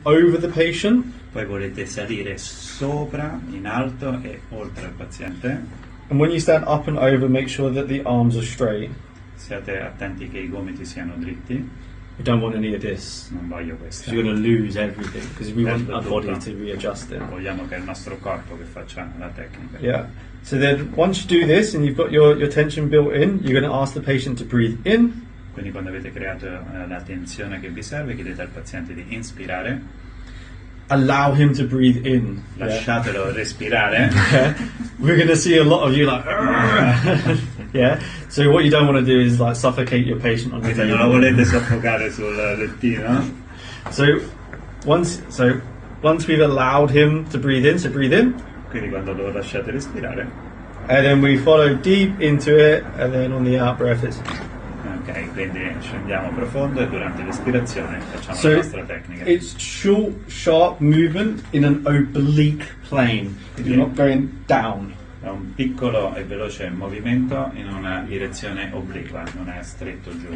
over the patient. Poi volete salire sopra, in alto e oltre al paziente. And when you stand up and over, make sure that the arms are straight. Siate attenti che i gomiti siano dritti. We don't want any of this. Non voglio questo. You're going to lose everything because we want our body to readjust it. Vogliamo che è il nostro corpo che faccia la tecnica. Yeah. So then once you do this and you've got your tension built in, you're going to ask the patient to breathe in. Quindi quando avete creato la tensione che vi serve, chiedete al paziente di inspirare. Allow him to breathe in. Lasciatelo respirare. Yeah. We're going to see a lot of you like, yeah. So what you don't want to do is like suffocate your patient on the table. Non lo volete soffocare sul lettino. So once we've allowed him to breathe in, so breathe in. Quindi quando lo lasciate respirare. And then we follow deep into it, and then on the out breath it's... Ok, quindi scendiamo profondo e durante l'espirazione facciamo la nostra tecnica. It's short, sharp movement in an oblique plane. You're not going down. È un piccolo e veloce movimento in una direzione obliqua, non è stretto giù.